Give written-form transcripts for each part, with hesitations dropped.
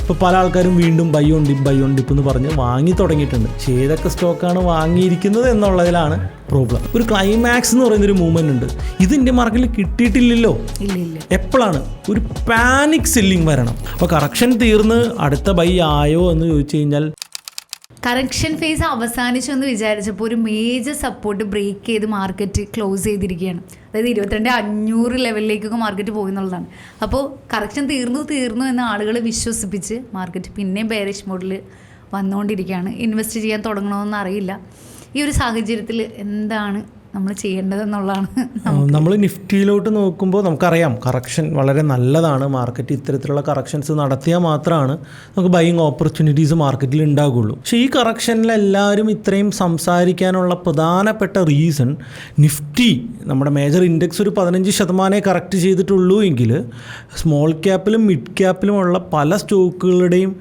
ഇപ്പോൾ പല ആൾക്കാരും വീണ്ടും ബൈ ഓൺ ഡിപ്പ് എന്ന് പറഞ്ഞ് വാങ്ങി തുടങ്ങിയിട്ടുണ്ട്. പക്ഷേ ഏതൊക്കെ സ്റ്റോക്കാണ് വാങ്ങിയിരിക്കുന്നത് എന്നുള്ളതിലാണ് പ്രോബ്ലം. ഒരു ക്ലൈമാക്സ് എന്ന് പറയുന്നൊരു മൂവ്മെൻ്റ് ഉണ്ട്. ഇത് ഇന്ത്യൻ മാർക്കറ്റിൽ കിട്ടിയിട്ടില്ലല്ലോ. എപ്പോഴാണ് ഒരു പാനിക് സെല്ലിംഗ് വരണം? അപ്പോൾ കറക്ഷൻ തീർന്ന് അടുത്ത ബൈ ആയോ എന്ന് ചോദിച്ചു കഴിഞ്ഞാൽ കറക്ഷൻ ഫേസ് അവസാനിച്ചു എന്ന് വിചാരിച്ചപ്പോൾ ഒരു മേജർ സപ്പോർട്ട് ബ്രേക്ക് ചെയ്ത് മാർക്കറ്റ് ക്ലോസ് ചെയ്തിരിക്കുകയാണ്. അതായത് 22,500 ലെവലിലേക്കൊക്കെ മാർക്കറ്റ് പോയി എന്നുള്ളതാണ്. അപ്പോൾ കറക്ഷൻ തീർന്നു എന്ന് ആളുകൾ വിശ്വസിപ്പിച്ച് മാർക്കറ്റ് പിന്നെയും ബെയറിഷ് മോഡിൽ വന്നുകൊണ്ടിരിക്കുകയാണ്. ഇൻവെസ്റ്റ് ചെയ്യാൻ തുടങ്ങണമെന്ന് അറിയില്ല. ഈ ഒരു സാഹചര്യത്തിൽ എന്താണ് നമ്മൾ ചെയ്യേണ്ടതെന്നുള്ളതാണ്. നമ്മൾ നിഫ്റ്റിയിലോട്ട് നോക്കുമ്പോൾ നമുക്കറിയാം കറക്ഷൻ വളരെ നല്ലതാണ്. മാർക്കറ്റ് ഇത്തരത്തിലുള്ള കറക്ഷൻസ് നടത്തിയാൽ മാത്രമാണ് നമുക്ക് ബൈയിങ് ഓപ്പർച്യൂണിറ്റീസ് മാർക്കറ്റിൽ ഉണ്ടാകുള്ളൂ. പക്ഷേ ഈ കറക്ഷനിൽ എല്ലാവരും ഇത്രയും സംസാരിക്കാനുള്ള പ്രധാനപ്പെട്ട റീസൺ നിഫ്റ്റി നമ്മുടെ മേജർ ഇൻഡെക്സ് ഒരു 15% കറക്റ്റ് ചെയ്തിട്ടുള്ളൂ എങ്കിൽ സ്മോൾ ക്യാപ്പിലും മിഡ് ക്യാപ്പിലുമുള്ള പല സ്റ്റോക്കുകളുടെയും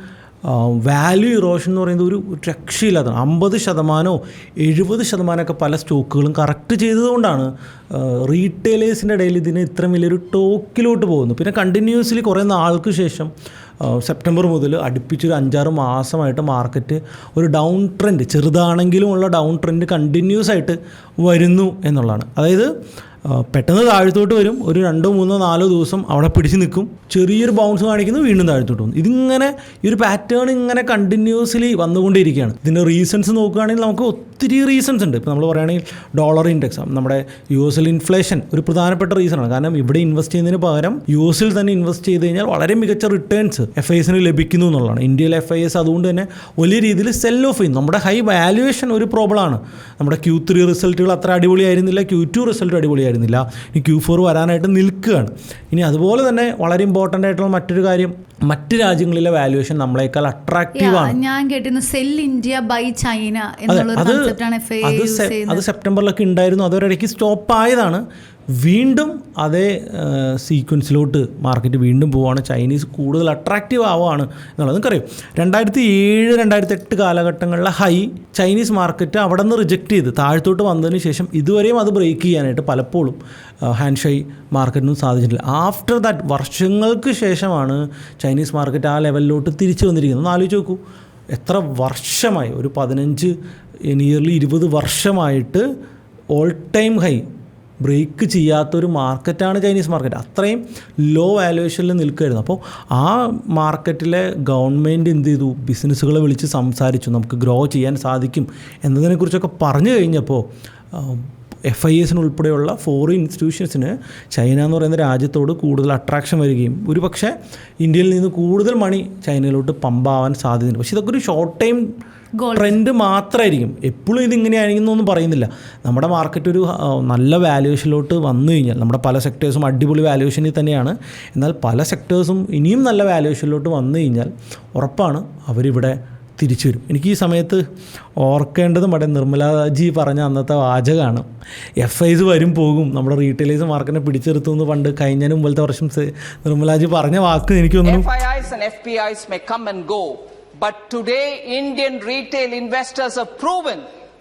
വാല്യൂ ഇറോഷൻ എന്ന് പറയുന്നത് ഒരു രക്ഷയില്ലാത്തതാണ്. 50%, 70% പല സ്റ്റോക്കുകളും കറക്റ്റ് ചെയ്തതുകൊണ്ടാണ് റീറ്റെയിലേഴ്സിൻ്റെ ഇടയിൽ ഇതിന് ഇത്രയും വലിയൊരു ടോക്കിലോട്ട് പോകുന്നു. പിന്നെ കണ്ടിന്യൂസ്ലി കുറേ നാൾക്ക് ശേഷം സെപ്റ്റംബർ മുതൽ അടുപ്പിച്ചൊരു 5-6 മാസമായിട്ട് മാർക്കറ്റ് ഒരു ഡൗൺ ട്രെൻഡ്, ചെറുതാണെങ്കിലും ഉള്ള ഡൗൺ ട്രെൻഡ് കണ്ടിന്യൂസ് ആയിട്ട് വരുന്നു എന്നുള്ളതാണ്. അതായത് പെട്ടെന്ന് താഴത്തോട്ട് വരും, ഒരു 2, 3, 4 ദിവസം അവിടെ പിടിച്ച് നിൽക്കും, ചെറിയൊരു ബൗൺസ് കാണിക്കുന്നു, വീണ്ടും താഴത്തോട്ട് പോകും. ഇതിങ്ങനെ ഈ ഒരു പാറ്റേൺ ഇങ്ങനെ കണ്ടിന്യൂസ്ലി വന്നുകൊണ്ടിരിക്കുകയാണ്. ഇതിൻ്റെ റീസൺസ് നോക്കുകയാണെങ്കിൽ നമുക്ക് ഒത്തിരി റീസൺസ് ഉണ്ട്. ഇപ്പോൾ നമ്മൾ പറയുകയാണെങ്കിൽ ഡോളർ ഇൻഡെക്സ്, നമ്മുടെ US ഇൻഫ്ലേഷൻ ഒരു പ്രധാനപ്പെട്ട റീസണാണ്. കാരണം ഇവിടെ ഇൻവെസ്റ്റ് ചെയ്യുന്നതിന് പകരം US തന്നെ ഇൻവെസ്റ്റ് ചെയ്ത് കഴിഞ്ഞാൽ വളരെ മികച്ച റിട്ടേൺസ് FISന് ലഭിക്കുന്നു എന്നുള്ളതാണ്. ഇന്ത്യയിലെ FIS അതുകൊണ്ട് തന്നെ വലിയ രീതിയിൽ സെൽ ഓഫ് ചെയ്യുന്നു. നമ്മുടെ ഹൈ വാല്യുവേഷൻ ഒരു പ്രോബ്ലമാണ്. നമ്മുടെ Q3 റിസൾട്ടുകൾ അത്ര അടിപൊളിയായിരുന്നില്ല, Q2 റിസൾട്ട് അടിപൊളിയായിരുന്നില്ല. ഇനി Q4 വരാനായിട്ട് നിൽക്കുകയാണ്. ഇനി അതുപോലെ തന്നെ വളരെ ഇമ്പോർട്ടൻ്റ് ആയിട്ടുള്ള മറ്റൊരു കാര്യം, മറ്റ് രാജ്യങ്ങളിലെ വാല്യുവേഷൻ നമ്മളെക്കാൾ അട്രാക്റ്റീവാണ്. ഞാൻ കേട്ടിരുന്നു സെൽ ഇന്ത്യ ബൈ ചൈന എന്നുള്ള കൺസെപ്റ്റാണ് അത് സെപ്റ്റംബറിലൊക്കെ ഉണ്ടായിരുന്നു. അതൊരിടയ്ക്ക് സ്റ്റോപ്പ് ആയതാണ്. വീണ്ടും അതേ സീക്വൻസിലോട്ട് മാർക്കറ്റ് വീണ്ടും പോവുകയാണ്. ചൈനീസ് കൂടുതൽ അട്രാക്റ്റീവ് ആവുകയാണ് എന്നുള്ളത് നിങ്ങൾക്കറിയാം. 2007-2008 കാലഘട്ടങ്ങളിലെ ഹൈ ചൈനീസ് മാർക്കറ്റ് അവിടെ നിന്ന് റിജക്റ്റ് ചെയ്ത് താഴത്തോട്ട് വന്നതിന് ശേഷം ഇതുവരെയും അത് ബ്രേക്ക് ചെയ്യാനായിട്ട് പലപ്പോഴും ഹാൻഡ് ഷൈ മാർക്കറ്റിനും സാധിച്ചിട്ടില്ല. ആഫ്റ്റർ ദാറ്റ് വർഷങ്ങൾക്ക് ശേഷമാണ് ചൈനീസ് മാർക്കറ്റ് ആ ലെവലിലോട്ട് തിരിച്ചു വന്നിരിക്കുന്നത്. ഒന്ന് ആലോചിച്ച് നോക്കൂ, എത്ര വർഷമായി, ഒരു 15 നിയർലി 20 വർഷമായിട്ട് ഓൾ ടൈം ഹൈ ബ്രേക്ക് ചെയ്യാത്തൊരു മാർക്കറ്റാണ് ചൈനീസ് മാർക്കറ്റ്. അത്രയും ലോ വാല്യുവേഷനിൽ നിൽക്കുകയായിരുന്നു. അപ്പോൾ ആ മാർക്കറ്റിലെ ഗവൺമെൻറ് എന്ത് ചെയ്തു, ബിസിനസ്സുകളെ വിളിച്ച് സംസാരിച്ചു, നമുക്ക് ഗ്രോ ചെയ്യാൻ സാധിക്കും എന്നതിനെക്കുറിച്ചൊക്കെ പറഞ്ഞു കഴിഞ്ഞപ്പോൾ FISന് ഉൾപ്പെടെയുള്ള ഫോറിൻ ഇൻസ്റ്റിറ്റ്യൂഷൻസിന് ചൈന എന്ന് പറയുന്ന രാജ്യത്തോട് കൂടുതൽ അട്രാക്ഷൻ വരികയും ഒരു പക്ഷേ ഇന്ത്യയിൽ നിന്ന് കൂടുതൽ മണി ചൈനയിലോട്ട് പമ്പാവാൻ സാധ്യതയുണ്ട്. പക്ഷേ ഇതൊക്കെ ഒരു ഷോർട്ട് ടൈം ട്രെൻഡ് മാത്രമായിരിക്കും. എപ്പോഴും ഇതിങ്ങനെയാണെന്നൊന്നും പറയുന്നില്ല. നമ്മുടെ മാർക്കറ്റ് ഒരു നല്ല വാല്യുവേഷനിലോട്ട് വന്നു കഴിഞ്ഞാൽ, നമ്മുടെ പല സെക്ടേഴ്സും അടിപൊളി വാല്യുവേഷനിൽ തന്നെയാണ്, എന്നാൽ പല സെക്ടേഴ്സും ഇനിയും നല്ല വാല്യുവേഷനിലോട്ട് വന്നു കഴിഞ്ഞാൽ ഉറപ്പാണ് അവരിവിടെ തിരിച്ചു വരും. എനിക്ക് ഈ സമയത്ത് ഓർക്കേണ്ടതും അവിടെ നിർമ്മലാജി പറഞ്ഞ അന്നത്തെ വാചകമാണ്, FIs വരും പോകും, നമ്മുടെ റീറ്റെയിലേഴ്സ് മാർക്കറ്റിനെ പിടിച്ചെടുത്തുനിന്ന് പണ്ട് കഴിഞ്ഞതിന് മുമ്പത്തെ വർഷം നിർമ്മലാജി പറഞ്ഞ വാക്ക് എനിക്ക് തോന്നുന്നു. FIs and FPIs may come and go, but today Indian retail investors have proven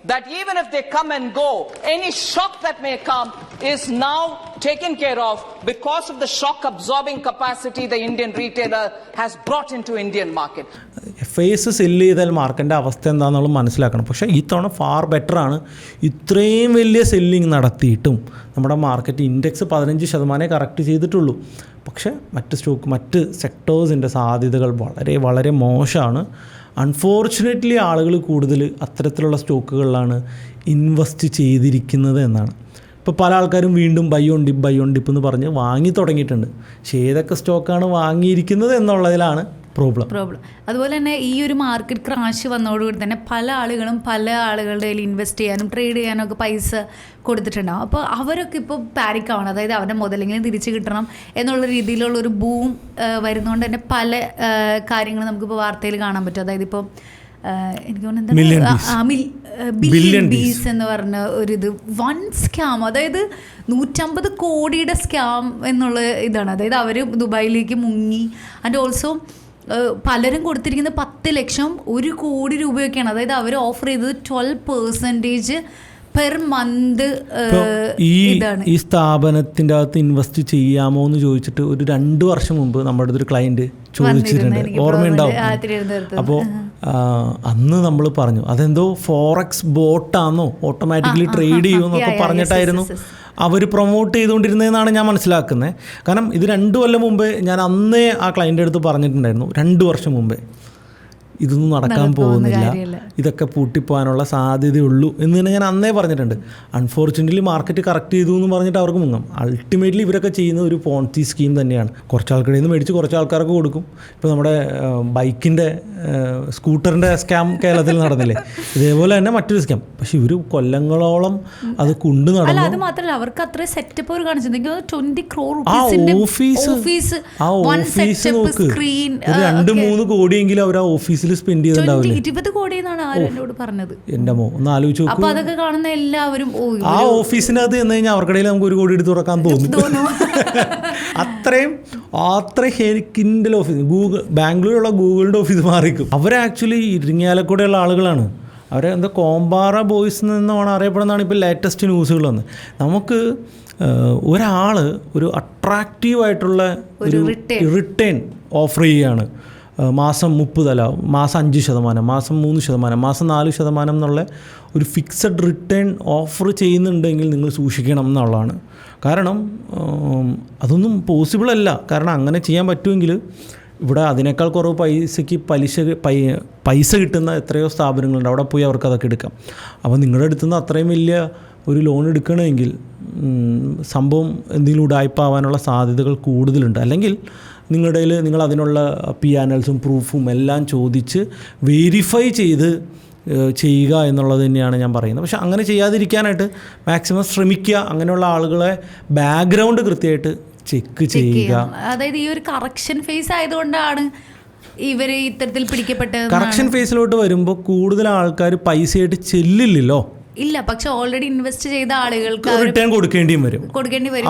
that even if they come and go, any shock that may come is now taken care of because of the shock absorbing capacity the Indian retailer has brought into Indian market. FIs sell ചെയ്താൽ മാർക്കറ്റിൻ്റെ അവസ്ഥ എന്താണെന്നുള്ളത് മനസ്സിലാക്കണം. പക്ഷേ ഈ തവണ far ബെറ്ററാണ്. ഇത്രയും വലിയ സെല്ലിങ് നടത്തിയിട്ടും നമ്മുടെ മാർക്കറ്റ് ഇൻഡെക്സ് 15% കറക്റ്റ് ചെയ്തിട്ടുള്ളൂ. പക്ഷേ മറ്റ് സെക്ടേഴ്സിൻ്റെ സാധ്യതകൾ വളരെ വളരെ മോശമാണ്. അൺഫോർച്ചുനേറ്റ്ലി ആളുകൾ കൂടുതൽ അത്തരത്തിലുള്ള സ്റ്റോക്കുകളിലാണ് ഇൻവെസ്റ്റ് ചെയ്തിരിക്കുന്നത് എന്നാണ്. ഇപ്പോൾ പല ആൾക്കാരും വീണ്ടും ബൈ ഓൺ ഡിപ്പ് എന്ന് പറഞ്ഞ് വാങ്ങി തുടങ്ങിയിട്ടുണ്ട്. പക്ഷേ ഏതൊക്കെ സ്റ്റോക്കാണ് വാങ്ങിയിരിക്കുന്നത് എന്നുള്ളതിലാണ് പ്രോബ്ലം. അതുപോലെ തന്നെ ഈ ഒരു മാർക്കറ്റ് ക്രാഷ് വന്നതോടുകൂടി തന്നെ പല ആളുകളുടെ കയ്യിൽ ഇൻവെസ്റ്റ് ചെയ്യാനും ട്രേഡ് ചെയ്യാനും ഒക്കെ പൈസ കൊടുത്തിട്ടുണ്ടാകും. അപ്പോൾ അവരൊക്കെ ഇപ്പോൾ പാനിക് ആവണം. അതായത് അവരുടെ മുതലെങ്കിലും തിരിച്ച് കിട്ടണം എന്നുള്ള രീതിയിലുള്ളൊരു ബൂം വരുന്നതുകൊണ്ട് തന്നെ പല കാര്യങ്ങളും നമുക്കിപ്പോൾ വാർത്തയിൽ കാണാൻ പറ്റും. അതായത് ഇപ്പോൾ എനിക്ക് തോന്നുന്നത് ബില്യൺ ബീസ് എന്ന് പറഞ്ഞ ഒരിത് വൺ സ്കാം, അതായത് 150 കോടിയുടെ സ്കാം എന്നുള്ള ഇതാണ്. അതായത് അവർ ദുബായിലേക്ക് മുങ്ങി. ആൻഡ് ഓൾസോ പലരും കൊടുത്തിരിക്കുന്നത് 10 ലക്ഷം 1 കോടി രൂപയൊക്കെയാണ്. അതായത് അവർ ഓഫർ ചെയ്തത് 12% പെർ മന്ത് ഈ സ്ഥാപനത്തിൻ്റെ അകത്ത് ഇൻവെസ്റ്റ് ചെയ്യാമോ എന്ന് ചോദിച്ചിട്ട് ഒരു 2 വർഷം മുമ്പ് നമ്മുടെ അടുത്തൊരു ക്ലയൻറ്റ് ചോദിച്ചിട്ടുണ്ട്, ഓർമ്മയുണ്ടാവും. അപ്പോൾ അന്ന് നമ്മൾ പറഞ്ഞു അതെന്തോ ഫോറക്സ് ബോട്ടാണോ ഓട്ടോമാറ്റിക്കലി ട്രേഡ് ചെയ്യുമെന്നൊക്കെ പറഞ്ഞിട്ടായിരുന്നു അവർ പ്രൊമോട്ട് ചെയ്തുകൊണ്ടിരുന്നതെന്നാണ് ഞാൻ മനസ്സിലാക്കുന്നത്. കാരണം ഇത് 2 കൊല്ലം മുമ്പേ ഞാൻ അന്നേ ആ ക്ലയൻറ്റ് അടുത്ത് പറഞ്ഞിട്ടുണ്ടായിരുന്നു, 2 വർഷം മുമ്പേ ഇതൊന്നും നടക്കാൻ പോകുന്നില്ല, ഇതൊക്കെ പൂട്ടിപ്പോകാനുള്ള സാധ്യതയുള്ളൂ എന്ന് തന്നെ ഞാൻ അന്നേ പറഞ്ഞിട്ടുണ്ട്. അൺഫോർച്യുനേറ്റ്ലി മാർക്കറ്റ് കറക്റ്റ് ചെയ്തു എന്ന് പറഞ്ഞിട്ട് അവർക്ക് മുങ്ങാം. അൾട്ടിമേറ്റ്ലി ഇവരൊക്കെ ചെയ്യുന്ന ഒരു പോൺസി സ്കീം തന്നെയാണ്. കുറച്ച് ആൾക്കാരിൽ നിന്ന് മേടിച്ച് കുറച്ച് ആൾക്കാർക്ക് കൊടുക്കും. ഇപ്പോൾ നമ്മുടെ ബൈക്കിൻ്റെ സ്കൂട്ടറിൻ്റെ സ്കാം കേരളത്തിൽ നടന്നില്ലേ, ഇതേപോലെ തന്നെ മറ്റൊരു സ്കാം. പക്ഷെ ഇവർ കൊല്ലങ്ങളോളം അത് കൊണ്ടു നടന്നു. അത് മാത്രമല്ല അവർക്ക് അത്ര സെറ്റപ്പ് അവർ കാണിച്ചിട്ടുണ്ടെങ്കിൽ 20 crore ആ ഓഫീസ് നോക്ക്, ഒരു 2-3 കോടിയെങ്കിലും അവർ ആ ഓഫീസ് സ്പെൻഡ് ചെയ്തിട്ടുണ്ടാവില്ലേ. 20 കോടി എന്നാണ് ആരോട് പറഞ്ഞത്. എൻ്റെ ഒന്ന് ആലോചിച്ച് നോക്കും. അപ്പൊ അതൊക്കെ കാണുന്ന എല്ലാവരും ആ ഓഫീസിനകത്ത് എന്ന് കഴിഞ്ഞാൽ അവർക്കിടയിൽ നമുക്ക് 1 കോടി എടുത്ത് തുറക്കാൻ തോന്നും. അത്രയും കിൻഡൽ ഓഫീസ്. ബാംഗ്ലൂരിലുള്ള ഗൂഗിളിൻ്റെ ഓഫീസ് മാറിക്കും. അവർ ആക്ച്വലി ഇരിങ്ങാലക്കുടയുള്ള ആളുകളാണ്. അവരെ എന്താ കോമ്പാറ ബോയ്സ് നിന്നാണ് അറിയപ്പെടുന്നതാണ് ഇപ്പോൾ ലേറ്റസ്റ്റ് ന്യൂസുകൾ വന്നത്. നമുക്ക് ഒരാൾ ഒരു അട്രാക്റ്റീവായിട്ടുള്ള ഒരു റിട്ടേൺ ഓഫർ ചെയ്യുകയാണ്. മാസം 30 അല്ല, മാസം 5%, മാസം 3%, മാസം 4% എന്നുള്ള ഒരു ഫിക്സഡ് റിട്ടേൺ ഓഫർ ചെയ്യുന്നുണ്ടെങ്കിൽ നിങ്ങൾ സൂക്ഷിക്കണം എന്നുള്ളതാണ്. കാരണം അതൊന്നും പോസിബിൾ അല്ല. കാരണം അങ്ങനെ ചെയ്യാൻ പറ്റുമെങ്കിൽ ഇവിടെ അതിനേക്കാൾ കുറവ് പൈസയ്ക്ക് പൈസ കിട്ടുന്ന എത്രയോ സ്ഥാപനങ്ങളുണ്ട്. അവിടെ പോയി അവർക്ക് അതൊക്കെ എടുക്കാം. അപ്പോൾ നിങ്ങളുടെ അടുത്ത് നിന്ന് അത്രയും വലിയ ഒരു ലോൺ എടുക്കണമെങ്കിൽ സംഭവം എന്തെങ്കിലും ഉടായ്പാവാനുള്ള സാധ്യതകൾ കൂടുതലുണ്ട്. അല്ലെങ്കിൽ നിങ്ങളുടെ കയ്യിൽ നിങ്ങൾ അതിനുള്ള പിയാനൽസും പ്രൂഫും എല്ലാം ചോദിച്ച് വെരിഫൈ ചെയ്ത് ചെയ്യുക എന്നുള്ളത് തന്നെയാണ് ഞാൻ പറയുന്നത്. പക്ഷെ അങ്ങനെ ചെയ്യാതിരിക്കാനായിട്ട് മാക്സിമം ശ്രമിക്കുക. അങ്ങനെയുള്ള ആളുകളെ ബാക്ക്ഗ്രൗണ്ട് കൃത്യമായിട്ട് ചെക്ക് ചെയ്യുക. അതായത് ഈ ഒരു കറക്ഷൻ ഫേസ് ആയതുകൊണ്ടാണ് ഇവർ ഇത്തരത്തിൽ പിടിക്കപ്പെട്ടത്. കറക്ഷൻ ഫേസിലോട്ട് വരുമ്പോൾ കൂടുതൽ ആൾക്കാർ പൈസയായിട്ട് ചെല്ലില്ലല്ലോ. ഇല്ല, പക്ഷെ ഓൾറെഡി ഇൻവെസ്റ്റ് ചെയ്ത ആളുകൾക്ക് റിട്ടേൺ കൊടുക്കേണ്ടി വരും.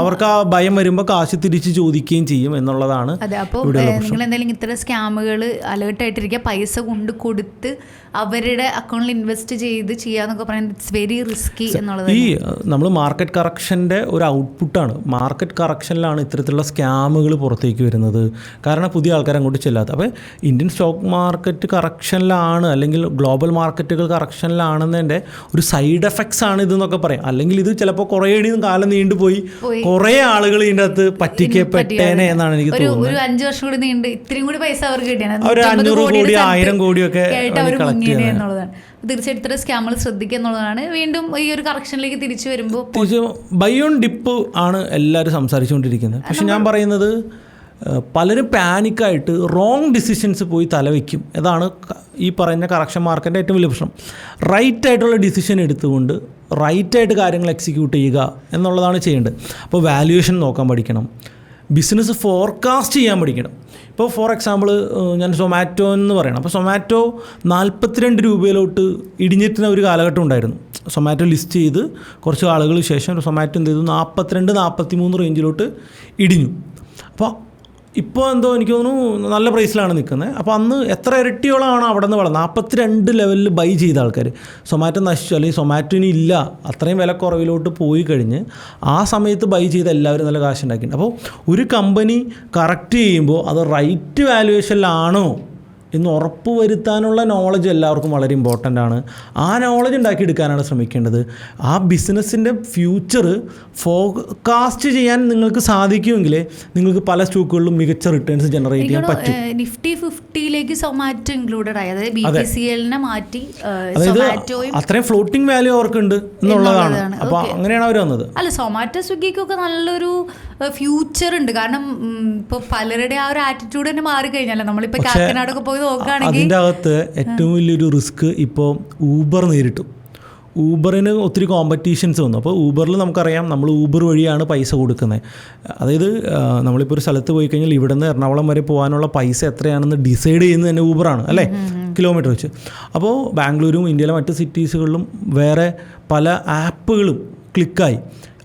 അവർക്ക് ആ ഭയം വരുമ്പോൾ കാശ് തിരിച്ച് ചോദിക്കുകയും ചെയ്യും എന്നുള്ളതാണ്. അതെ, അപ്പോൾ നിങ്ങൾ എന്തെങ്കിലും ഇത്തരം സ്കാമുകൾ അലേർട്ടായിട്ടിരിക്കുക. പൈസ കൊടുത്ത് അവരുടെ അക്കൗണ്ടിൽ ഇൻവെസ്റ്റ് ചെയ്ത് ചെയ്യാന്നൊക്കെ പറയുന്നത് ഇറ്റ്സ് വെരി റിസ്കി എന്നുള്ളത്. ഈ നമ്മൾ മാർക്കറ്റ് കറക്ഷൻ്റെ ഒരു ഔട്ട്പുട്ടാണ്. മാർക്കറ്റ് കറക്ഷനിലാണ് ഇത്തരത്തിലുള്ള സ്കാമുകൾ പുറത്തേക്ക് വരുന്നത്. കാരണം പുതിയ ആൾക്കാർ അങ്ങോട്ട് ചെല്ലാത്ത. അപ്പോൾ ഇന്ത്യൻ സ്റ്റോക്ക് മാർക്കറ്റ് കറക്ഷനിലാണ് അല്ലെങ്കിൽ ഗ്ലോബൽ മാർക്കറ്റുകൾ കറക്ഷനിലാണെന്നതിൻ്റെ ഒരു സൈഡ് എഫക്ട്സ് ആണ് ഇതെന്നൊക്കെ പറയാം. അല്ലെങ്കിൽ ഇത് ചിലപ്പോൾ കുറേ കാലം നീണ്ടുപോയി കുറേ ആളുകൾ ഇതിൻ്റെ അകത്ത് പറ്റിക്കപ്പെട്ടേനെ എന്നാണ് എനിക്ക് തോന്നുന്നത്. ഒരു 5 വർഷം കൂടി നീണ്ട് ഇത്രയും കൂടി പൈസ അവർക്ക് കിട്ടിയാണ്. ഒരു 500 കോടി 1000 കോടിയൊക്കെ എന്നുള്ളതാണ്. തീർച്ചയായിട്ടും ഇത്തരം സ്കാമുകൾ ശ്രദ്ധിക്കുക എന്നുള്ളതാണ്. വീണ്ടും ഈ ഒരു കറക്ഷനിലേക്ക് തിരിച്ചു വരുമ്പോൾ ബൈ ഓൺ ഡിപ്പ് ആണ് എല്ലാവരും സംസാരിച്ചുകൊണ്ടിരിക്കുന്നത്. പക്ഷെ ഞാൻ പറയുന്നത് പലരും പാനിക്കായിട്ട് റോങ് ഡിസിഷൻസ് പോയി തലവയ്ക്കും. അതാണ് ഈ പറയുന്ന കറക്ഷൻ മാർക്കറ്റിൻ്റെ ഏറ്റവും വലിയ പ്രശ്നം. റൈറ്റായിട്ടുള്ള ഡിസിഷൻ എടുത്തുകൊണ്ട് റൈറ്റായിട്ട് കാര്യങ്ങൾ എക്സിക്യൂട്ട് ചെയ്യുക എന്നുള്ളതാണ് ചെയ്യേണ്ടത്. അപ്പോൾ വാല്യുവേഷൻ നോക്കാൻ പഠിക്കണം, ബിസിനസ് ഫോർകാസ്റ്റ് ചെയ്യാൻ പഠിക്കണം. ഇപ്പോൾ ഫോർ എക്സാമ്പിൾ ഞാൻ സൊമാറ്റോ എന്ന് പറയണം. അപ്പോൾ സൊമാറ്റോ 42 രൂപയിലോട്ട് ഇടിഞ്ഞിട്ടുന്ന ഒരു കാലഘട്ടം ഉണ്ടായിരുന്നു. സൊമാറ്റോ ലിസ്റ്റ് ചെയ്ത് കുറച്ച് ആളുകൾ ശേഷം സൊമാറ്റോ എന്ത് ചെയ്തു, 42-43 റേഞ്ചിലോട്ട് ഇടിഞ്ഞു. അപ്പോൾ ഇപ്പോൾ എന്തോ എനിക്ക് തോന്നുന്നു നല്ല പ്രൈസിലാണ് നിൽക്കുന്നത്. അപ്പോൾ അന്ന് എത്ര ഇരട്ടിയോളമാണ് അവിടെ നിന്ന് വളർന്നത്. 42 ലെവലിൽ ബൈ ചെയ്ത ആൾക്കാർ. സൊമാറ്റോ നശിച്ചു അല്ലെങ്കിൽ സൊമാറ്റോ ഇനി ഇല്ല, അത്രയും വില കുറവിലോട്ട് പോയി കഴിഞ്ഞ് ആ സമയത്ത് ബൈ ചെയ്ത് എല്ലാവരും നല്ല കാശ് ഉണ്ടാക്കിയിട്ടുണ്ട്. അപ്പോൾ ഒരു കമ്പനി കറക്റ്റ് ചെയ്യുമ്പോൾ അത് റൈറ്റ് വാല്യുവേഷനിലാണോ എന്ന് ഉറപ്പ് വരുത്താനുള്ള നോളജ് എല്ലാവർക്കും വളരെ ഇമ്പോർട്ടൻ്റ് ആണ്. ആ നോളജ് ഉണ്ടാക്കിയെടുക്കാനാണ് ശ്രമിക്കേണ്ടത്. ആ ബിസിനസ്സിൻ്റെ ഫ്യൂച്ചർ ഫോർകാസ്റ്റ് ചെയ്യാൻ നിങ്ങൾക്ക് സാധിക്കുമെങ്കിൽ നിങ്ങൾക്ക് പല സ്റ്റോക്കുകളിലും മികച്ച റിട്ടേൺസ് ജനറേറ്റ് ചെയ്യാൻ പറ്റും. നിഫ്റ്റി 50ലേക്ക് സൊമാറ്റോ ഇൻക്ലൂഡഡ് ആയി, അതായത് BPCLനെ മാറ്റി അത്രയും ഫ്ലോട്ടിംഗ് വാല്യൂ അവർക്കുണ്ട് എന്നുള്ളതാണ്. അപ്പോൾ അങ്ങനെയാണ് അവർ വന്നത്. അല്ല, സൊമാറ്റോ സ്വിഗ്ഗിക്കൊക്കെ നല്ലൊരു ഫ്യൂച്ചർ ഉണ്ട്. കാരണം ഇപ്പോൾ പലരുടെ ആ ഒരു ആറ്റിറ്റ്യൂഡ് തന്നെ മാറിക്കഴിഞ്ഞാലോ. നമ്മളിപ്പോൾ കാക്കനാടൊക്കെ പോയി നോക്കുകയാണെങ്കിൽ അതിൻ്റെ അകത്ത് ഏറ്റവും വലിയൊരു റിസ്ക് ഇപ്പോൾ ഊബർ നേരിട്ടു. ഊബറിന് ഒത്തിരി കോമ്പറ്റീഷൻസ് വന്നു. അപ്പോൾ ഊബറിൽ നമുക്കറിയാം നമ്മൾ ഊബർ വഴിയാണ് പൈസ കൊടുക്കുന്നത്. അതായത് നമ്മളിപ്പോൾ ഒരു സ്ഥലത്ത് പോയി കഴിഞ്ഞാൽ ഇവിടെ നിന്ന് എറണാകുളം വരെ പോകാനുള്ള പൈസ എത്രയാണെന്ന് ഡിസൈഡ് ചെയ്യുന്നത് തന്നെ ഊബറാണ് അല്ലേ, കിലോമീറ്റർ വെച്ച്. അപ്പോൾ ബാംഗ്ലൂരും ഇന്ത്യയിലെ മറ്റ് സിറ്റീസുകളിലും വേറെ പല ആപ്പുകളും ക്ലിക്കായി.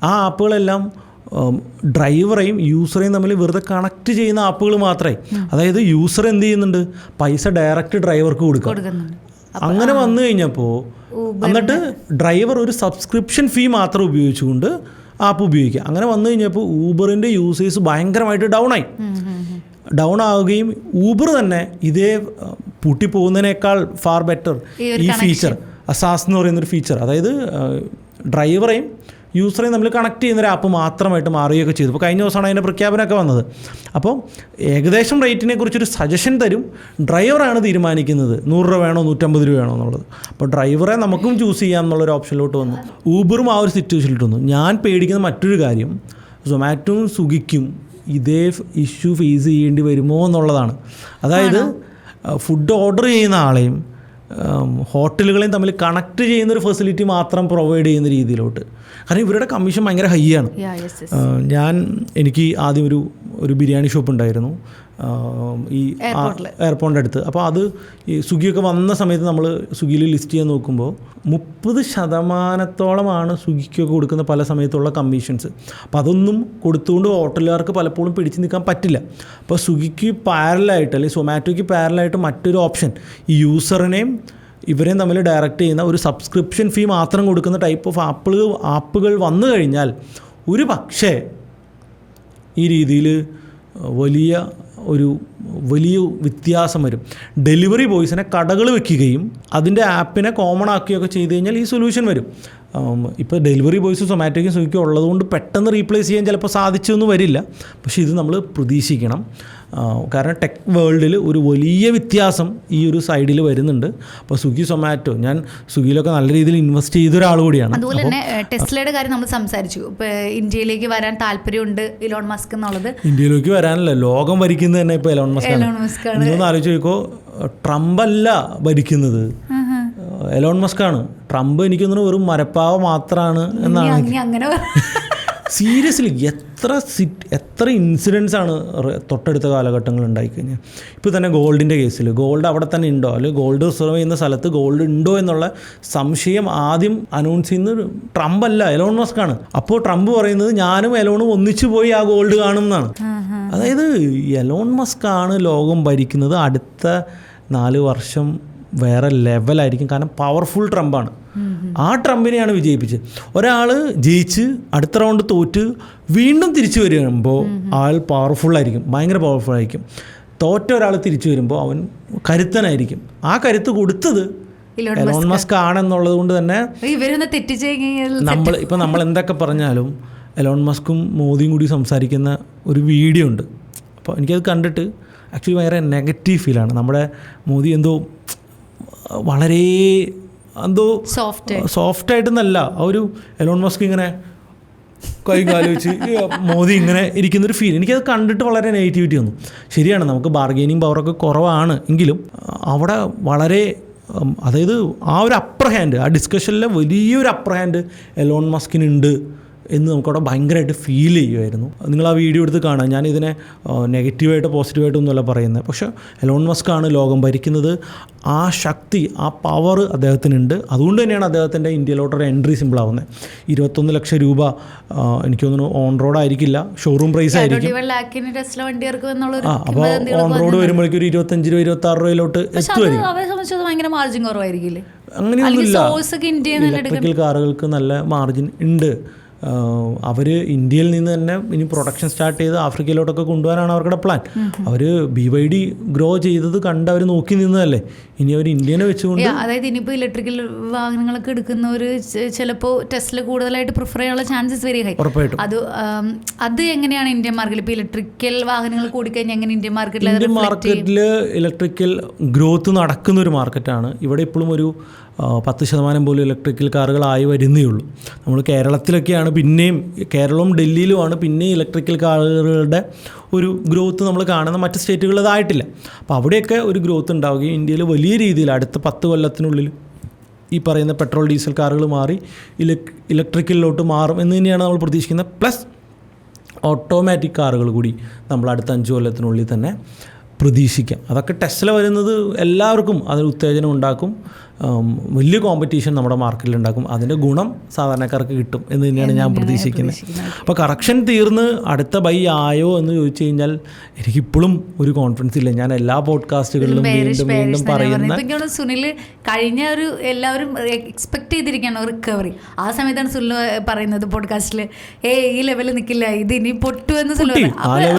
ആ ആപ്പുകളെല്ലാം ഡ്രൈവറെയും യൂസറെയും തമ്മിൽ വെറുതെ കണക്ട് ചെയ്യുന്ന ആപ്പുകൾ മാത്രമേ. അതായത് യൂസർ എന്ത് ചെയ്യുന്നുണ്ട്, പൈസ ഡയറക്റ്റ് ഡ്രൈവർക്ക് കൊടുക്കുക. അങ്ങനെ വന്നു കഴിഞ്ഞപ്പോൾ എന്നിട്ട് ഡ്രൈവർ ഒരു സബ്സ്ക്രിപ്ഷൻ ഫീ മാത്രം ഉപയോഗിച്ചുകൊണ്ട് ആപ്പ് ഉപയോഗിക്കുക. അങ്ങനെ വന്നു കഴിഞ്ഞപ്പോൾ ഊബറിൻ്റെ യൂസേഴ്സ് ഭയങ്കരമായിട്ട് ഡൗൺ ആവുകയും ഊബർ തന്നെ ഇതേ പൂട്ടിപ്പോകുന്നതിനേക്കാൾ ഫാർ ബെറ്റർ ഈ ഫീച്ചർ അസാസ് എന്ന് പറയുന്നൊരു ഫീച്ചർ, അതായത് ഡ്രൈവറെയും യൂസറെയും തമ്മിൽ കണക്ട് ചെയ്യുന്നൊരു ആപ്പ് മാത്രമായിട്ട് മാറുകയൊക്കെ ചെയ്തു. അപ്പോൾ കഴിഞ്ഞ ദിവസമാണ് അതിൻ്റെ പ്രഖ്യാപനമൊക്കെ വന്നത്. അപ്പോൾ ഏകദേശം റേറ്റിനെ കുറിച്ചൊരു സജഷൻ തരും, ഡ്രൈവറാണ് തീരുമാനിക്കുന്നത് 100 രൂപ വേണോ 150 രൂപ വേണോ എന്നുള്ളത്. അപ്പോൾ ഡ്രൈവറെ നമുക്കും ചൂസ് ചെയ്യാം എന്നുള്ളൊരു ഓപ്ഷനിലോട്ട് വന്നു. ഊബറും ആ ഒരു സിറ്റുവേഷനിലോട്ട് വന്നു. ഞാൻ പേടിക്കുന്ന മറ്റൊരു കാര്യം സൊമാറ്റോയും സ്വിഗ്ഗിക്കും ഇതേ ഇഷ്യൂ ഫേസ് ചെയ്യേണ്ടി വരുമോ എന്നുള്ളതാണ്. അതായത് ഫുഡ് ഓർഡർ ചെയ്യുന്ന ആളെയും ഹോട്ടലുകളെയും തമ്മിൽ കണക്ട് ചെയ്യുന്നൊരു ഫെസിലിറ്റി മാത്രം പ്രൊവൈഡ് ചെയ്യുന്ന രീതിയിലോട്ട്. കാരണം ഇവരുടെ കമ്മീഷൻ ഭയങ്കര ഹൈ ആണ്. എനിക്ക് ആദ്യം ഒരു ബിരിയാണി ഷോപ്പ് ഉണ്ടായിരുന്നു ഈ എയർപോർട്ടിൻ്റെ അടുത്ത്. അപ്പോൾ അത് ഈ സ്വിഗ്ഗിയൊക്കെ വന്ന സമയത്ത് നമ്മൾ സ്വിഗ്ഗിയിൽ ലിസ്റ്റ് ചെയ്യാൻ നോക്കുമ്പോൾ 30% സ്വിഗ്ഗിക്കൊക്കെ കൊടുക്കുന്ന പല സമയത്തുള്ള കമ്മീഷൻസ്. അപ്പോൾ അതൊന്നും കൊടുത്തുകൊണ്ട് ഹോട്ടലുകാർക്ക് പലപ്പോഴും പിടിച്ച് നിൽക്കാൻ പറ്റില്ല. അപ്പോൾ സ്വിഗ്ഗിക്ക് പാരലായിട്ട് അല്ലെങ്കിൽ സൊമാറ്റോയ്ക്ക് പാരലായിട്ട് മറ്റൊരു ഓപ്ഷൻ ഈ യൂസറിനെയും ഇവരെയും തമ്മിൽ ഡയറക്റ്റ് ചെയ്യുന്ന ഒരു സബ്സ്ക്രിപ്ഷൻ ഫീ മാത്രം കൊടുക്കുന്ന ടൈപ്പ് ഓഫ് ആപ്പുകൾ വന്നു കഴിഞ്ഞാൽ ഒരു പക്ഷേ ഈ രീതിയിൽ വലിയ വ്യത്യാസം വരും. ഡെലിവറി ബോയ്സിനെ കടകൾ വെക്കുകയും അതിൻ്റെ ആപ്പിനെ കോമൺ ആക്കുകയൊക്കെ ചെയ്ത് കഴിഞ്ഞാൽ ഈ സൊല്യൂഷൻ വരും. ഇപ്പോൾ ഡെലിവറി ബോയ്സ് സൊമാറ്റോയ്ക്കും സ്വിഗ്ഗിക്കും ഉള്ളതുകൊണ്ട് പെട്ടെന്ന് റീപ്ലേസ് ചെയ്യാൻ ചിലപ്പോൾ സാധിച്ചൊന്നും വരില്ല. പക്ഷേ ഇത് നമ്മൾ പ്രതീക്ഷിക്കണം. കാരണം ടെക് വേൾഡിൽ ഒരു വലിയ വ്യത്യാസം ഈ ഒരു സൈഡിൽ വരുന്നുണ്ട്. അപ്പോൾ സ്വിഗ്ഗി സൊമാറ്റോ, ഞാൻ സ്വിഗ്ഗിയിലൊക്കെ നല്ല രീതിയിൽ ഇൻവെസ്റ്റ് ചെയ്ത ഒരാൾ കൂടിയാണ്. അതുപോലെ തന്നെ ടെസ്ലയുടെ കാര്യം നമ്മൾ സംസാരിച്ചു. ഇപ്പോൾ ഇന്ത്യയിലേക്ക് വരാൻ താല്പര്യമുണ്ട് ഇലോൺ മസ്ക് എന്നുള്ളത്. ഇന്ത്യയിലേക്ക് വരാനല്ല, ലോകം ഭരിക്കുന്നത് തന്നെ ഇപ്പോൾ എലോൺ മസ്ക് ആണ്. നിങ്ങൾ ആലോചിച്ച് നോക്കോ, ട്രംപ് അല്ല ഭരിക്കുന്നത്, എലോൺ മസ്ക് ആണ്. ട്രംപ് എനിക്ക് തോന്നുന്നു വെറും മരപ്പാവ മാത്രമാണ് എന്നാണ്. സീരിയസ്ലി എത്ര ഇൻസിഡൻസ് ആണ് തൊട്ടടുത്ത കാലഘട്ടങ്ങൾ ഉണ്ടായിക്കഴിഞ്ഞാൽ. ഇപ്പോൾ തന്നെ ഗോൾഡിൻ്റെ കേസിൽ ഗോൾഡ് അവിടെ തന്നെ ഉണ്ടോ, അല്ലെങ്കിൽ ഗോൾഡ് റിസർവ് ചെയ്യുന്ന സ്ഥലത്ത് ഗോൾഡ് ഉണ്ടോ എന്നുള്ള സംശയം ആദ്യം അനൗൺസ് ചെയ്യുന്നത് ട്രംപ് അല്ല, എലോൺ മസ്ക് ആണ്. അപ്പോൾ ട്രംപ് പറയുന്നത് ഞാനും എലോണും ഒന്നിച്ചു പോയി ആ ഗോൾഡ് കാണും എന്നാണ്. അതായത് എലോൺ മസ്ക് ആണ് ലോകം ഭരിക്കുന്നത്. അടുത്ത 4 വർഷം വേറെ ലെവലായിരിക്കും. കാരണം പവർഫുൾ ട്രംപാണ്. ആ ട്രംപിനെയാണ് വിജയിപ്പിച്ചത്. ഒരാൾ ജയിച്ച് അടുത്ത റൗണ്ട് തോറ്റ് വീണ്ടും തിരിച്ചു വരുമ്പോൾ ആൾ പവർഫുള്ളായിരിക്കും, ഭയങ്കര പവർഫുള്ളായിരിക്കും. തോറ്റ ഒരാൾ തിരിച്ചു വരുമ്പോൾ അവൻ കരുത്തനായിരിക്കും. ആ കരുത്ത് കൊടുത്തത് എലോൺ മസ്ക് ആണെന്നുള്ളത് കൊണ്ട് തന്നെ നമ്മൾ എന്തൊക്കെ പറഞ്ഞാലും എലോൺ മസ്കും മോദിയും കൂടി സംസാരിക്കുന്ന ഒരു വീഡിയോ ഉണ്ട്. അപ്പോൾ എനിക്കത് കണ്ടിട്ട് ആക്ച്വലി ഭയങ്കര നെഗറ്റീവ് ഫീലാണ്. നമ്മുടെ മോദി വളരെ സോഫ്റ്റായിട്ടെന്നല്ല, ആ ഒരു എലോൺ മസ്ക് ഇങ്ങനെ കൈ കാലോചിച്ച് മോദി ഇങ്ങനെ ഇരിക്കുന്നൊരു ഫീൽ. എനിക്കത് കണ്ടിട്ട് വളരെ നെഗറ്റിവിറ്റി വന്നു. ശരിയാണ്, നമുക്ക് ബാർഗെയിനിങ് പവറൊക്കെ കുറവാണ് എങ്കിലും അവിടെ വളരെ, അതായത് ആ ഒരു അപ്പർ ഹാൻഡ്, ആ ഡിസ്കഷനിലെ വലിയൊരു അപ്പർ ഹാൻഡ് എലോൺ മസ്കിനുണ്ട് എന്ന് നമുക്കവിടെ ഭയങ്കരമായിട്ട് ഫീൽ ചെയ്യുമായിരുന്നു. നിങ്ങൾ ആ വീഡിയോ എടുത്ത് കാണാം. ഞാനിതിനെ നെഗറ്റീവായിട്ടോ പോസിറ്റീവായിട്ടൊന്നുമല്ല പറയുന്നത്. പക്ഷേ എലോൺ മസ്ക് ആണ് ലോകം ഭരിക്കുന്നത്. ആ ശക്തി, ആ പവർ അദ്ദേഹത്തിനുണ്ട്. അതുകൊണ്ട് തന്നെയാണ് അദ്ദേഹത്തിൻ്റെ ഇന്ത്യയിലോട്ടൊരു എൻട്രി സിമ്പിളാവുന്നത്. 21 ലക്ഷം രൂപ എനിക്ക് തോന്നുന്നു ഓൺ റോഡ് ആയിരിക്കില്ല, ഷോറൂം പ്രൈസ് ആയിരിക്കും. അപ്പോൾ ഓൺ റോഡ് വരുമ്പോഴേക്കും ഒരു 25-26 രൂപയിലോട്ട് എത്തുമായിരിക്കും. അങ്ങനെയൊന്നുമില്ല, ഇലക്ട്രിക്കൽ കാറുകൾക്ക് നല്ല മാർജിൻ ഉണ്ട്. അവർ ഇന്ത്യയിൽ നിന്ന് തന്നെ ഇനി പ്രൊഡക്ഷൻ സ്റ്റാർട്ട് ചെയ്ത് ആഫ്രിക്കയിലോട്ടൊക്കെ കൊണ്ടുപോകാനാണ് അവരുടെ പ്ലാൻ. അവർ BYD ഗ്രോ ചെയ്തത് കണ്ട് അവർ നോക്കി നിന്നതല്ലേ. ഇനി അവർ ഇന്ത്യനെ വെച്ചുകൊണ്ട്, അതായത് ഇനിയിപ്പോൾ ഇലക്ട്രിക്കൽ വാഹനങ്ങളൊക്കെ എടുക്കുന്നവർ ചിലപ്പോൾ ടെസ്ല കൂടുതലായിട്ട് പ്രിഫർ ചെയ്യാനുള്ള ചാൻസസ് വെരി ഹൈ. ഉറപ്പായിട്ടും അത് എങ്ങനെയാണ് ഇന്ത്യൻ മാർക്കറ്റിൽ ഇപ്പോൾ ഇലക്ട്രിക്കൽ വാഹനങ്ങൾ കൂടിക്കഴിഞ്ഞാൽ എങ്ങനെ ഇന്ത്യൻ മാർക്കറ്റിൽ ഇലക്ട്രിക്കൽ ഗ്രോത്ത് നടക്കുന്ന ഒരു മാർക്കറ്റാണ്. ഇവിടെ ഇപ്പോഴും ഒരു 10% പോലും ഇലക്ട്രിക്കൽ കാറുകളായി വരുന്നേ ഉള്ളൂ. നമ്മൾ കേരളത്തിലൊക്കെയാണ് പിന്നെയും, കേരളവും ഡൽഹിയിലുമാണ് പിന്നെയും ഇലക്ട്രിക്കൽ കാറുകളുടെ ഒരു ഗ്രോത്ത് നമ്മൾ കാണുന്ന. മറ്റ് സ്റ്റേറ്റുകൾ അതായിട്ടില്ല. അപ്പോൾ അവിടെയൊക്കെ ഒരു ഗ്രോത്ത് ഉണ്ടാവുകയും ഇന്ത്യയിൽ വലിയ രീതിയിൽ അടുത്ത 10 കൊല്ലത്തിനുള്ളിൽ ഈ പറയുന്ന പെട്രോൾ ഡീസൽ കാറുകൾ മാറി ഇലക്ട്രിക്കലിലോട്ട് മാറും എന്ന് തന്നെയാണ് നമ്മൾ പ്രതീക്ഷിക്കുന്നത്. പ്ലസ് ഓട്ടോമാറ്റിക് കാറുകൾ കൂടി നമ്മൾ അടുത്ത 5 കൊല്ലത്തിനുള്ളിൽ തന്നെ പ്രതീക്ഷിക്കാം. അതൊക്കെ ടെസ്ല വരുന്നത് എല്ലാവർക്കും അതൊരു ഉത്തേജനം ഉണ്ടാക്കും. വലിയ കോമ്പറ്റീഷൻ നമ്മുടെ മാർക്കറ്റിൽ ഉണ്ടാക്കും. അതിൻ്റെ ഗുണം സാധാരണക്കാർക്ക് കിട്ടും എന്ന് തന്നെയാണ് ഞാൻ പ്രതീക്ഷിക്കുന്നത്. അപ്പോൾ കറക്ഷൻ തീർന്ന് അടുത്ത ബൈ ആയോ എന്ന് ചോദിച്ചു കഴിഞ്ഞാൽ എനിക്കിപ്പോഴും ഒരു കോൺഫിഡൻസ് ഇല്ല. ഞാൻ എല്ലാ പോഡ്കാസ്റ്റുകളിലും വീണ്ടും വീണ്ടും പറയുന്ന സുനിൽ കഴിഞ്ഞ ഒരു എല്ലാവരും എക്സ്പെക്ട് ചെയ്തിരിക്കുകയാണ് റിക്കവറി. ആ സമയത്താണ് സുനിൽ പറയുന്നത് പോഡ്കാസ്റ്റിൽ ഈ ലെവലിൽ നിൽക്കില്ല, ഇത് ഇനി പൊട്ടുമെന്ന് സുനിൽ.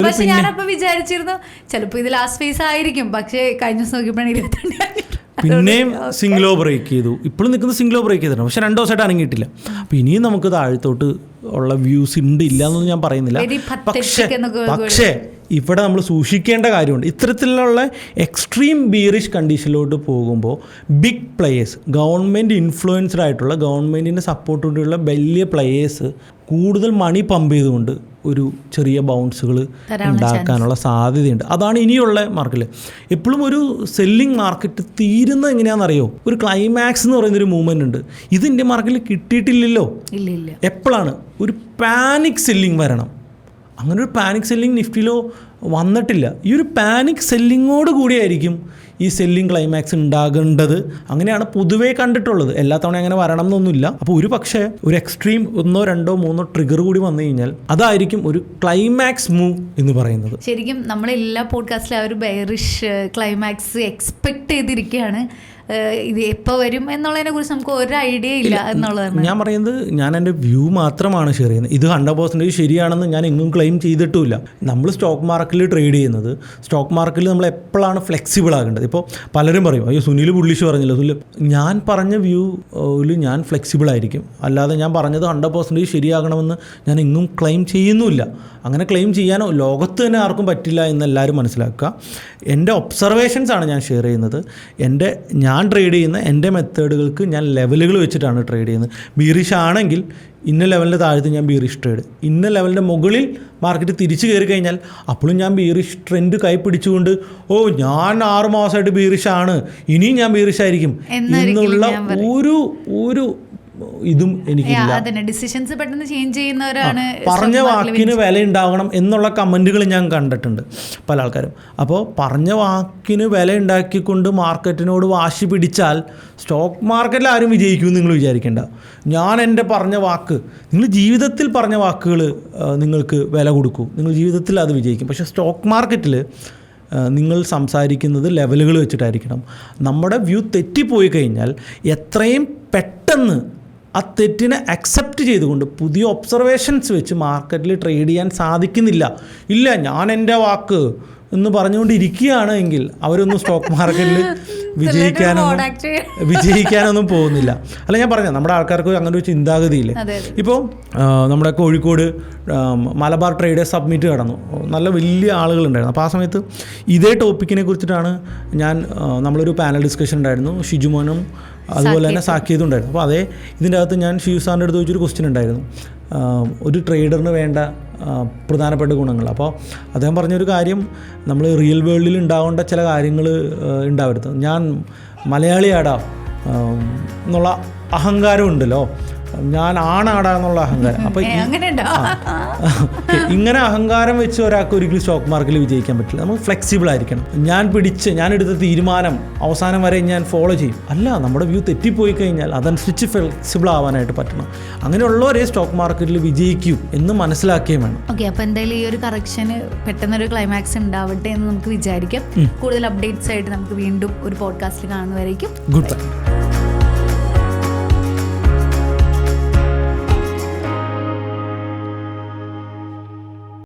പക്ഷെ ഞാനപ്പോൾ വിചാരിച്ചിരുന്നു ചിലപ്പോൾ ഇത് ലാസ്റ്റ് ഫേസ് ആയിരിക്കും. പക്ഷേ കഴിഞ്ഞ ദിവസം നോക്കിയപ്പോഴാണ് 22 പിന്നെയും സിംഗ്ലോ ബ്രേക്ക് ചെയ്തു. ഇപ്പോഴും നിൽക്കുന്നത് സിംഗ്ലോ ബ്രേക്ക് ചെയ്തിട്ടുണ്ട്. പക്ഷേ 2 ദിവസമായിട്ട് അനങ്ങിയിട്ടില്ല. അപ്പോൾ ഇനിയും നമുക്ക് താഴത്തോട്ട് ഉള്ള വ്യൂസ് ഉണ്ട് ഇല്ല എന്നൊന്നും ഞാൻ പറയുന്നില്ല. പക്ഷേ ഇവിടെ നമ്മൾ സൂക്ഷിക്കേണ്ട കാര്യമുണ്ട്. ഇത്തരത്തിലുള്ള എക്സ്ട്രീം ബീറിഷ് കണ്ടീഷനിലോട്ട് പോകുമ്പോൾ ബിഗ് പ്ലേയേഴ്സ്, ഗവൺമെൻറ് ഇൻഫ്ലുവൻസ്ഡ് ആയിട്ടുള്ള, ഗവൺമെൻറ്റിൻ്റെ സപ്പോർട്ടോടെയുള്ള വലിയ പ്ലേയേഴ്സ് കൂടുതൽ മണി പമ്പ് ചെയ്തുകൊണ്ട് ഒരു ചെറിയ ബൗൺസുകൾ ഉണ്ടാക്കാനുള്ള സാധ്യതയുണ്ട്. അതാണ് ഇനിയുള്ള മാർക്കറ്റിൽ. എപ്പോഴും ഒരു സെല്ലിംഗ് മാർക്കറ്റ് തീരുന്നത് എങ്ങനെയാണെന്നറിയോ? ഒരു ക്ലൈമാക്സ് എന്ന് പറയുന്നൊരു മൂവ്മെൻ്റ് ഉണ്ട്. ഇത് ഇന്ത്യൻ മാർക്കറ്റിൽ കിട്ടിയിട്ടില്ലല്ലോ. എപ്പോഴാണ് ഒരു പാനിക് സെല്ലിംഗ് വരണം? അങ്ങനെ ഒരു പാനിക് സെല്ലിംഗ് നിഫ്റ്റിയിലോ വന്നിട്ടില്ല. ഈ ഒരു പാനിക് സെല്ലിങ്ങോട് കൂടിയായിരിക്കും ഈ സെല്ലിംഗ് ക്ലൈമാക്സ് ഉണ്ടാകേണ്ടത്. അങ്ങനെയാണ് പൊതുവേ കണ്ടിട്ടുള്ളത്. എല്ലാ തവണ അങ്ങനെ വരണം എന്നൊന്നുമില്ല. അപ്പോൾ ഒരു പക്ഷേ ഒരു എക്സ്ട്രീം 1, 2, 3 ട്രിഗർ കൂടി വന്നു കഴിഞ്ഞാൽ അതായിരിക്കും ഒരു ക്ലൈമാക്സ് മൂവ് എന്ന് പറയുന്നത്. ശരിക്കും നമ്മളെല്ലാ പോഡ്കാസ്റ്റിലും ആ ഒരു ബെയറിഷ് ക്ലൈമാക്സ് എക്സ്പെക്ട് ചെയ്തിരിക്കുകയാണ്. ഇത് എപ്പോൾ വരും എന്നുള്ളതിനെ കുറിച്ച് നമുക്ക് ഒരു ഐഡിയ ഇല്ല എന്നുള്ളതാണ് ഞാൻ പറയുന്നത്. ഞാൻ എൻ്റെ വ്യൂ മാത്രമാണ് ഷെയർ ചെയ്യുന്നത്. ഇത് 100% ശരിയാണെന്ന് ഞാൻ എങ്ങും ക്ലെയിം ചെയ്തിട്ടുമില്ല. നമ്മൾ സ്റ്റോക്ക് മാർക്കറ്റിൽ ട്രേഡ് ചെയ്യുന്നത്, സ്റ്റോക്ക് മാർക്കറ്റിൽ നമ്മൾ എപ്പോഴാണ് ഫ്ലെക്സിബിൾ ആകേണ്ടത്. ഇപ്പോൾ പലരും പറയും അയ്യോ സുനിൽ ബുള്ളിഷ് പറഞ്ഞില്ല. സുനിൽ, ഞാൻ പറഞ്ഞ വ്യൂവിൽ ഞാൻ ഫ്ലെക്സിബിൾ ആയിരിക്കും. അല്ലാതെ ഞാൻ പറഞ്ഞത് 100% ശരിയാകണമെന്ന് ഞാൻ എങ്ങും ക്ലെയിം ചെയ്യുന്നുമില്ല. അങ്ങനെ ക്ലെയിം ചെയ്യാനോ ലോകത്ത് തന്നെ ആർക്കും പറ്റില്ല എന്ന് എല്ലാവരും മനസ്സിലാക്കുക. എൻ്റെ ഒബ്സർവേഷൻസാണ് ഞാൻ ഷെയർ ചെയ്യുന്നത്. ഞാൻ ട്രേഡ് ചെയ്യുന്ന എൻ്റെ മെത്തേഡുകൾക്ക് ഞാൻ ലെവലുകൾ വെച്ചിട്ടാണ് ട്രേഡ് ചെയ്യുന്നത്. ബീറിഷ് ആണെങ്കിൽ ഇന്ന ലെവലിൻ്റെ താഴത്ത് ഞാൻ ബീറിഷ് ട്രേഡ്, ഇന്ന ലെവലിൻ്റെ മുകളിൽ മാർക്കറ്റ് തിരിച്ചു കയറി കഴിഞ്ഞാൽ അപ്പോഴും ഞാൻ ബീറിഷ് ട്രെൻഡ് കൈ പിടിച്ചുകൊണ്ട് ഞാൻ 6 മാസമായിട്ട് ബീറിഷാണ്, ഇനിയും ഞാൻ ബീറിഷായിരിക്കും എന്നുള്ള ഒരു ഇതും എനിക്കില്ല. ഡിസിഷൻസ് പെട്ടെന്ന് ചേഞ്ച് ചെയ്യുന്നവരാണ്. പറഞ്ഞ വാക്കിന് വില ഉണ്ടാവണം എന്നുള്ള കമൻറ്റുകൾ ഞാൻ കണ്ടിട്ടുണ്ട് പല ആൾക്കാരും. അപ്പോൾ പറഞ്ഞ വാക്കിന് വില ഉണ്ടാക്കിക്കൊണ്ട് മാർക്കറ്റിനോട് വാശി പിടിച്ചാൽ സ്റ്റോക്ക് മാർക്കറ്റിൽ ആരും വിജയിക്കുമെന്ന് നിങ്ങൾ വിചാരിക്കേണ്ട. ഞാൻ എൻ്റെ പറഞ്ഞ വാക്ക്, നിങ്ങൾ ജീവിതത്തിൽ പറഞ്ഞ വാക്കുകൾ നിങ്ങൾക്ക് വില കൊടുക്കൂ, നിങ്ങൾ ജീവിതത്തിൽ അത് വിജയിക്കും. പക്ഷേ സ്റ്റോക്ക് മാർക്കറ്റിൽ നിങ്ങൾ സംസാരിക്കുന്നത് ലെവലുകൾ വെച്ചിട്ടായിരിക്കണം. നമ്മുടെ വ്യൂ തെറ്റിപ്പോയി കഴിഞ്ഞാൽ എത്രയും പെട്ടെന്ന് ആ തെറ്റിനെ അക്സെപ്റ്റ് ചെയ്തുകൊണ്ട് പുതിയ ഒബ്സർവേഷൻസ് വെച്ച് മാർക്കറ്റിൽ ട്രേഡ് ചെയ്യാൻ സാധിക്കുന്നില്ല. ഇല്ല ഞാൻ എൻ്റെ വാക്ക് എന്ന് പറഞ്ഞുകൊണ്ടിരിക്കുകയാണ് എങ്കിൽ അവരൊന്നും സ്റ്റോക്ക് മാർക്കറ്റിൽ വിജയിക്കാനൊന്നും പോകുന്നില്ല. അല്ല ഞാൻ പറഞ്ഞ നമ്മുടെ ആൾക്കാർക്ക് അങ്ങനെ ഒരു ചിന്താഗതിയില്ലേ. ഇപ്പോൾ നമ്മുടെ കോഴിക്കോട് മലബാർ ട്രേഡേഴ്സ് സബ്മിറ്റ് കടന്നു, നല്ല വലിയ ആളുകളുണ്ടായിരുന്നു. അപ്പോൾ ആ സമയത്ത് ഇതേ ടോപ്പിക്കിനെ കുറിച്ചിട്ടാണ് നമ്മളൊരു പാനൽ ഡിസ്കഷൻ ഉണ്ടായിരുന്നു. ഷിജുമോനും അതുപോലെ തന്നെ സാക്കിയതും ഉണ്ടായിരുന്നു. അപ്പോൾ ഇതിൻ്റെ അകത്ത് ഞാൻ ഷിജു സാറിൻ്റെ അടുത്ത് ചോദിച്ചൊരു ക്വസ്റ്റ്യൻ ഉണ്ടായിരുന്നു, ഒരു ട്രേഡറിന് വേണ്ട പ്രധാനപ്പെട്ട ഗുണങ്ങൾ. അപ്പോൾ അദ്ദേഹം പറഞ്ഞൊരു കാര്യം, നമ്മൾ റിയൽ വേൾഡിൽ ഉണ്ടാവേണ്ട ചില കാര്യങ്ങൾ ഉണ്ടാവരുത്. ഞാൻ മലയാളിയാടാ എന്നുള്ള അഹങ്കാരം ഉണ്ടല്ലോ, ഞാൻ ആണാടാ എന്നുള്ള അഹങ്കാരം. അപ്പോൾ ഇങ്ങനെ അഹങ്കാരം വെച്ച് ഒരാൾക്ക് ഒരിക്കലും സ്റ്റോക്ക് മാർക്കറ്റിൽ വിജയിക്കാൻ പറ്റില്ല. നമുക്ക് ഫ്ലെക്സിബിൾ ആയിരിക്കണം. ഞാനെടുത്ത തീരുമാനം അവസാനം വരെ ഞാൻ ഫോളോ ചെയ്യും. അല്ല, നമ്മുടെ വ്യൂ തെറ്റിപ്പോയി കഴിഞ്ഞാൽ അതനുസരിച്ച് ഫ്ലെക്സിബിൾ ആവാനായിട്ട് പറ്റണം. അങ്ങനെയുള്ളവരെ സ്റ്റോക്ക് മാർക്കറ്റിൽ വിജയിക്കൂ എന്ന് മനസ്സിലാക്കുകയും വേണം. ഓക്കെ, അപ്പോൾ എന്തായാലും ഈ ഒരു കറക്ഷന് പെട്ടെന്നൊരു ക്ലൈമാക്സ് ഉണ്ടാവട്ടെ എന്ന് നമുക്ക് വിചാരിക്കാം. കൂടുതൽ അപ്ഡേറ്റ്സ് ആയിട്ട് നമുക്ക് വീണ്ടും ഒരു പോഡ്കാസ്റ്റിൽ കാണുന്നവരേക്കും ഗുഡ് ബൈ.